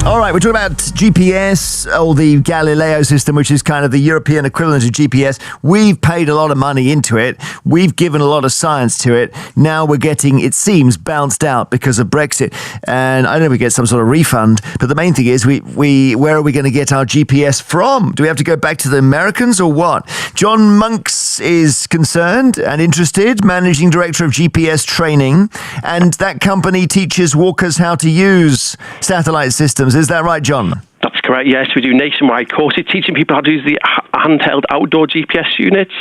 All right, we're talking about GPS, or the Galileo system, which is kind of the European equivalent of GPS. We've paid a lot of money into it. We've given a lot of science to it. Now we're getting, it seems, bounced out because of Brexit. And I don't know if we get some sort of refund, but the main thing is, where are we going to get our GPS from? Do we have to go back to the Americans or what? John Monks is concerned and interested, managing director of GPS training. And that company teaches walkers how to use satellite systems. Is that right, John? That's correct, yes. We do nationwide courses teaching people how to use the handheld outdoor GPS units.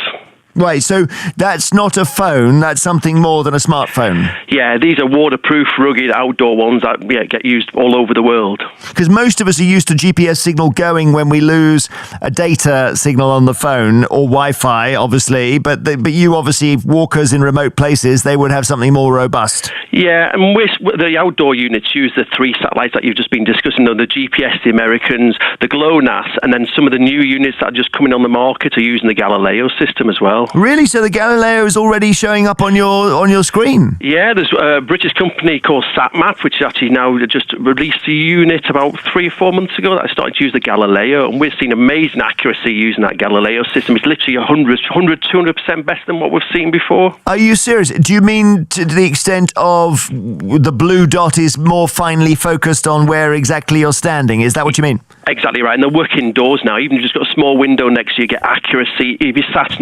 Right, so that's not a phone, that's something more than a smartphone. Yeah, these are waterproof, rugged outdoor ones that get used all over the world. Because most of us are used to GPS signal going when we lose a data signal on the phone, or Wi-Fi, obviously, but you obviously, walkers in remote places, they would have something more robust. Yeah, and the outdoor units use the three satellites that you've just been discussing, the GPS, the Americans, the GLONASS, and then some of the new units that are just coming on the market are using the Galileo system as well. Really? So the Galileo is already showing up on your screen? Yeah, there's a British company called SatMap, which actually now just released a unit about 3 or 4 months ago that started to use the Galileo, and we're seeing amazing accuracy using that Galileo system. It's literally 200% better than what we've seen before. Are you serious? Do you mean to the extent of the blue dot is more finely focused on where exactly you're standing? Is that what you mean? Exactly right, and they're working indoors now. Even if you've just got a small window next to you, get accuracy. If you sat,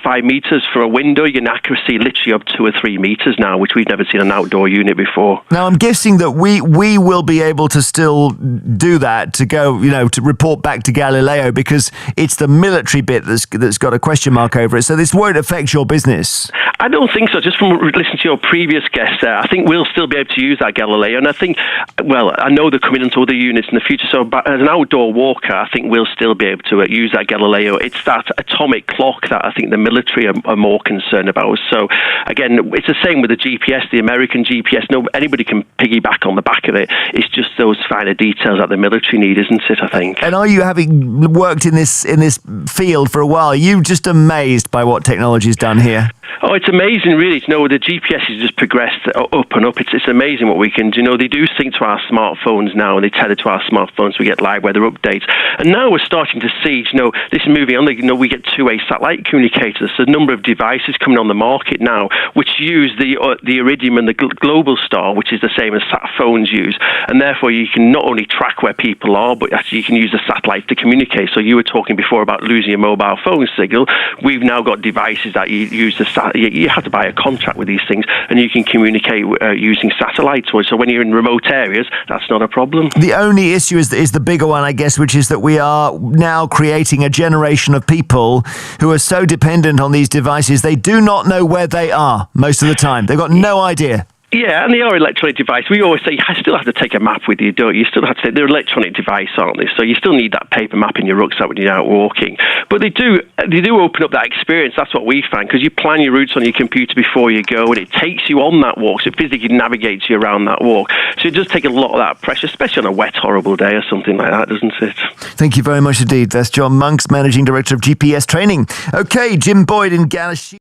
5 meters from a window, you get an accuracy literally up 2 or 3 meters now, which we've never seen an outdoor unit before. Now, I'm guessing that we will be able to still do that, to go, to report back to Galileo, because it's the military bit that's got a question mark over it. So this won't affect your business. I don't think so. Just from listening to your previous guest there, I think we'll still be able to use that Galileo. And I think, I know they're coming into other units in the future. So as an outdoor walker, I think we'll still be able to use that Galileo. It's that atomic clock that I think the military are more concerned about. So again, it's the same with the GPS, the American GPS. Anybody can piggyback on the back of it. It's just those finer details that the military need, isn't it, I think? And are you, having worked in this field for a while, are you just amazed by what technology's done here? Oh, it's amazing, really. The GPS has just progressed up and up. It's amazing what we can do. They do sync to our smartphones now, and they tether to our smartphones. We get live weather updates. And now we're starting to see, this is moving on. We get two-way satellite communicators. So a number of devices coming on the market now, which use the Iridium and the Global Star, which is the same as sat phones use. And therefore, you can not only track where people are, but actually you can use the satellite to communicate. So you were talking before about losing a mobile phone signal. We've now got devices that you use the satellite. You have to buy a contract with these things, and you can communicate using satellites. So when you're in remote areas, that's not a problem. The only issue is the bigger one, I guess, which is that we are now creating a generation of people who are so dependent on these devices, they do not know where they are most of the time. They've got no idea. Yeah, and they are electronic devices. We always say you still have to take a map with you, don't you? You still have to take, they're electronic device, aren't they? So you still need that paper map in your rucksack when you're out walking. But they do open up that experience. That's what we find, because you plan your routes on your computer before you go, and it takes you on that walk. So it physically navigates you around that walk. So it does take a lot of that pressure, especially on a wet, horrible day or something like that, doesn't it? Thank you very much indeed. That's John Monks, Managing Director of GPS Training. Okay, Jim Boyd in Galaxy.